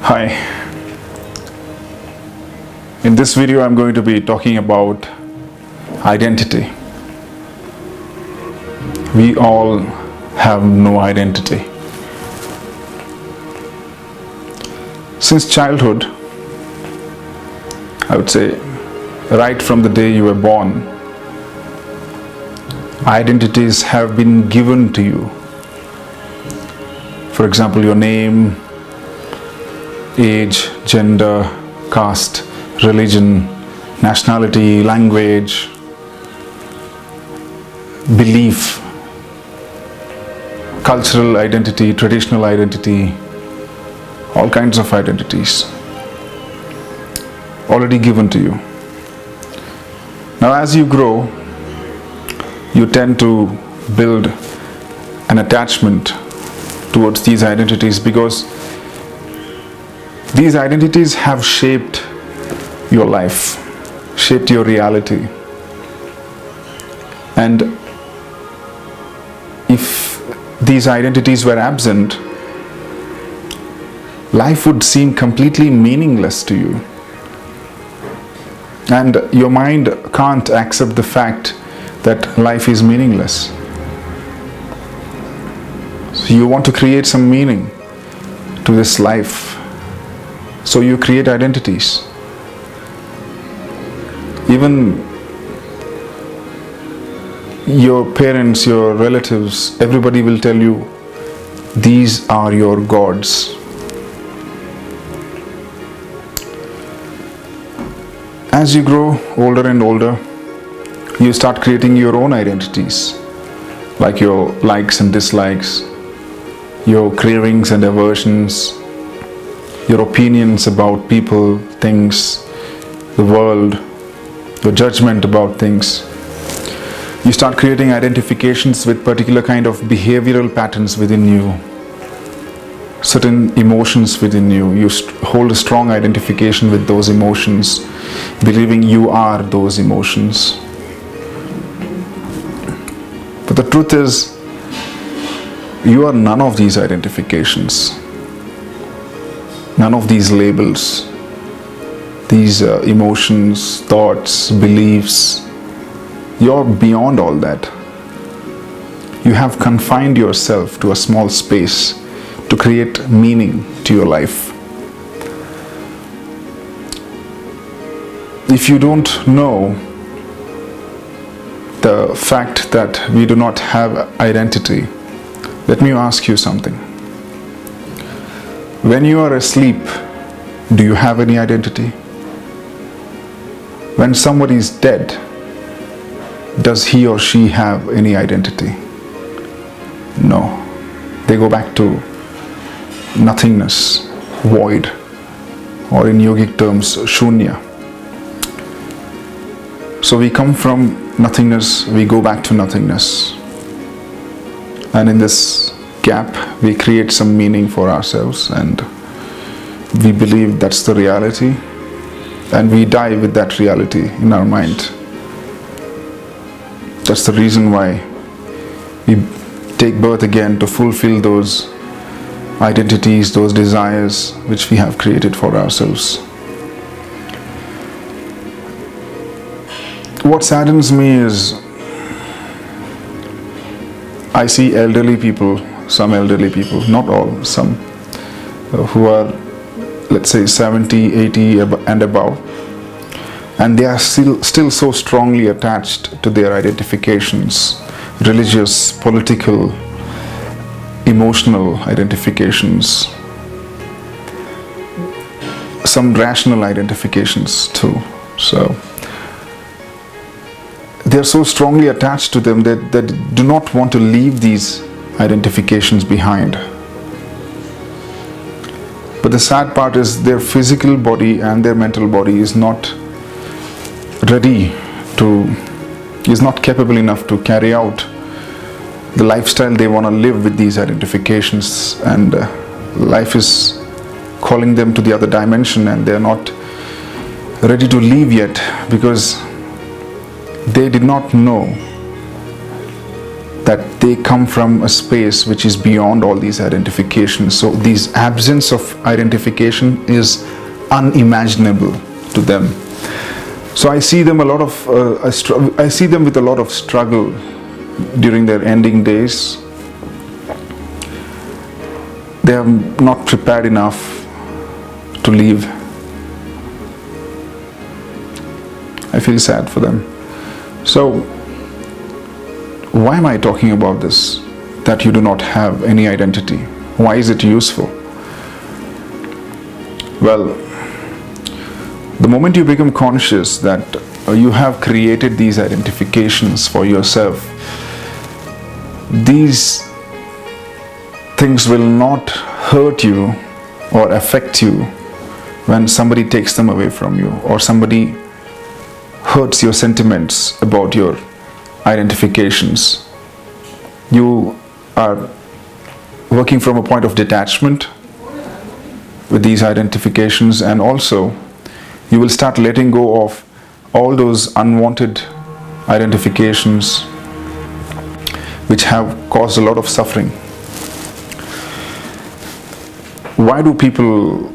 Hi. In this video, I'm going to be talking about identity. We all have no identity. Since childhood, I would say, right from the day you were born, identities have been given to you. For example, your name, age, gender, caste, religion, nationality, language, belief, cultural identity, traditional identity, all kinds of identities already given to you. Now, as you grow, you tend to build an attachment towards these identities because these identities have shaped your life, shaped your reality. And if these identities were absent, life would seem completely meaningless to you. And your mind can't accept the fact that life is meaningless. So you want to create some meaning to this life. So you create identities. Even your parents, your relatives, everybody will tell you, these are your gods. As you grow older and older, you start creating your own identities, like your likes and dislikes, your cravings and aversions, your opinions about people, things, the world, your judgment about things. You start creating identifications with particular kind of behavioral patterns within you, certain emotions within you. You hold a strong identification with those emotions, believing you are those emotions. But the truth is, you are none of these identifications, none of these labels, these emotions, thoughts, beliefs. You're beyond all that. You have confined yourself to a small space to create meaning to your life. If you don't know the fact that we do not have identity, let me ask you something. When you are asleep, do you have any identity? When somebody is dead, does he or she have any identity? No. They go back to nothingness, void, or in yogic terms, shunya. So we come from nothingness, we go back to nothingness. And in this gap, we create some meaning for ourselves, and we believe that's the reality, and we die with that reality in our mind. That's the reason why we take birth again, to fulfill those identities, those desires which we have created for ourselves. What saddens me is I see elderly people, some elderly people, not all, some, who are, let's say, 70, 80 and above, and they are still so strongly attached to their identifications, religious, political, emotional identifications, some rational identifications too. So they are so strongly attached to them that they do not want to leave these identifications behind. But the sad part is their physical body and their mental body is not ready to, is not capable enough to carry out the lifestyle they want to live with these identifications, and life is calling them to the other dimension, and they are not ready to leave yet because they did not know that they come from a space which is beyond all these identifications. So this absence of identification is unimaginable to them. So I see them I see them with a lot of struggle during their ending days. They are not prepared enough to leave. I feel sad for them. So why am I talking about this? That you do not have any identity. Why is it useful? Well, the moment you become conscious that you have created these identifications for yourself, these things will not hurt you or affect you when somebody takes them away from you, or somebody hurts your sentiments about your identifications. You are working from a point of detachment with these identifications, and also you will start letting go of all those unwanted identifications which have caused a lot of suffering. Why do people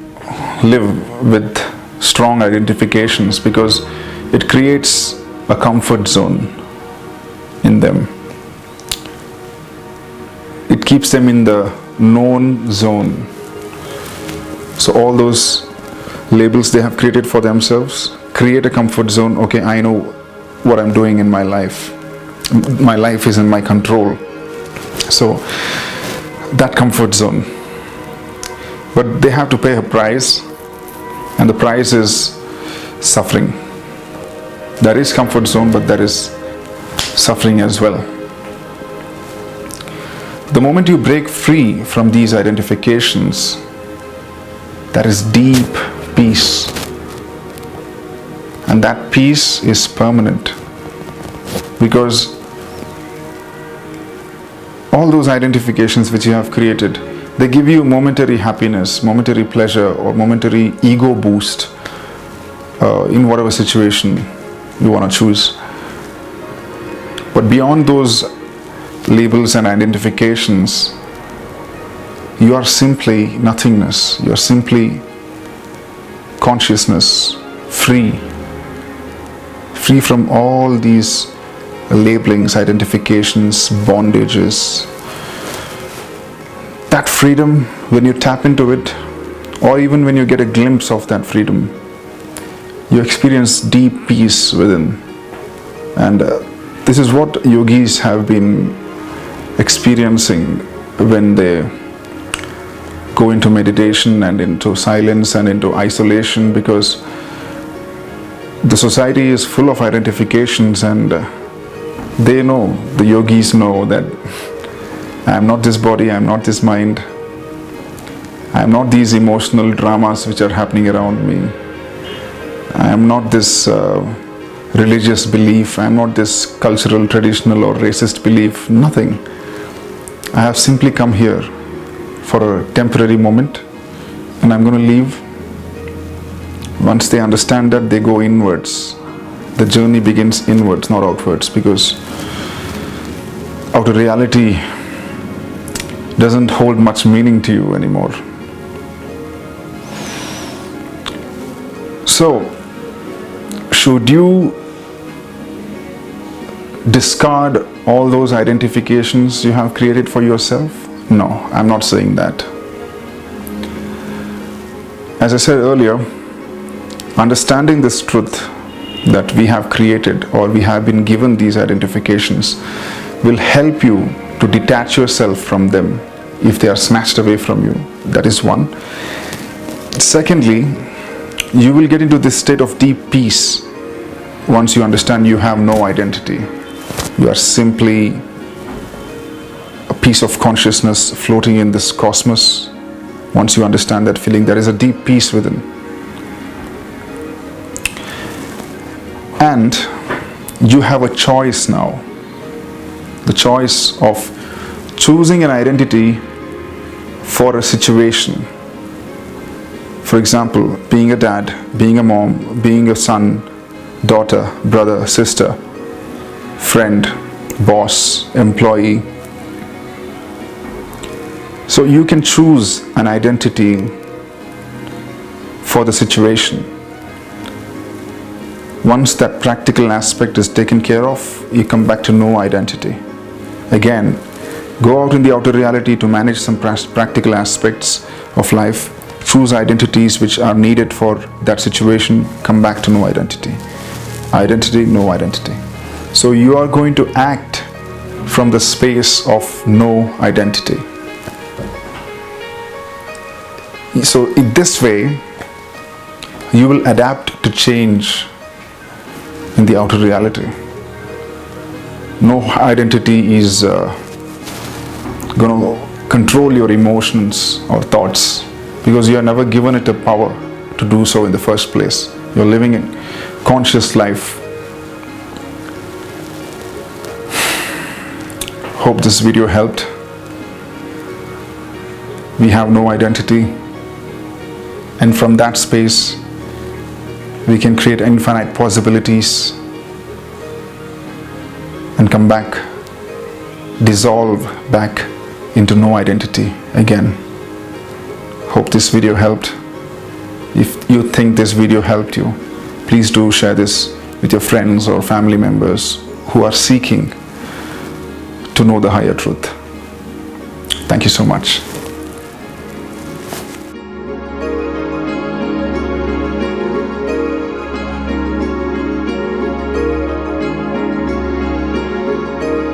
live with strong identifications? Because it creates a comfort zone in them. It keeps them in the known zone. So all those labels they have created for themselves create a comfort zone. Okay, I know what I'm doing in my life. My life is in my control. So that comfort zone. But they have to pay a price, and the price is suffering. There is comfort zone, but there is suffering as well. The moment you break free from these identifications, there is deep peace. And that peace is permanent. Because all those identifications which you have created, they give you momentary happiness, momentary pleasure, or momentary ego boost in whatever situation you want to choose. But beyond those labels and identifications, you are simply nothingness. You are simply consciousness, free from all these labelings, identifications, bondages. That freedom, when you tap into it, or even when you get a glimpse of that freedom, you experience deep peace within. And this is what yogis have been experiencing when they go into meditation and into silence and into isolation, because the society is full of identifications, and they know, the yogis know, that I am not this body, I am not this mind, I am not these emotional dramas which are happening around me, I am not this religious belief, I am not this cultural, traditional or racist belief, nothing. I have simply come here for a temporary moment, and I'm going to leave. Once they understand that, they go inwards. The journey begins inwards, not outwards, because outer reality doesn't hold much meaning to you anymore. So, should you discard all those identifications you have created for yourself? No, I'm not saying that. As I said earlier, understanding this truth that we have created, or we have been given these identifications, will help you to detach yourself from them if they are snatched away from you. That is one. Secondly, you will get into this state of deep peace once you understand you have no identity. You are simply a piece of consciousness floating in this cosmos. Once you understand that feeling, there is a deep peace within. And you have a choice now. The choice of choosing an identity for a situation. For example, being a dad, being a mom, being a son, daughter, brother, sister, friend, boss, employee. So you can choose an identity for the situation. Once that practical aspect is taken care of, you come back to no identity. Again, go out in the outer reality to manage some practical aspects of life. Choose identities which are needed for that situation. Come back to no identity. Identity, no identity. So you are going to act from the space of no identity. So in this way, you will adapt to change in the outer reality. No identity is going to control your emotions or thoughts, because you are never given it a power to do so in the first place. You're living in conscious life. Hope this video helped. We have no identity, and from that space we can create infinite possibilities and come back, dissolve back into no identity again. Hope this video helped. If you think this video helped you, please do share this with your friends or family members who are seeking to know the higher truth. Thank you so much.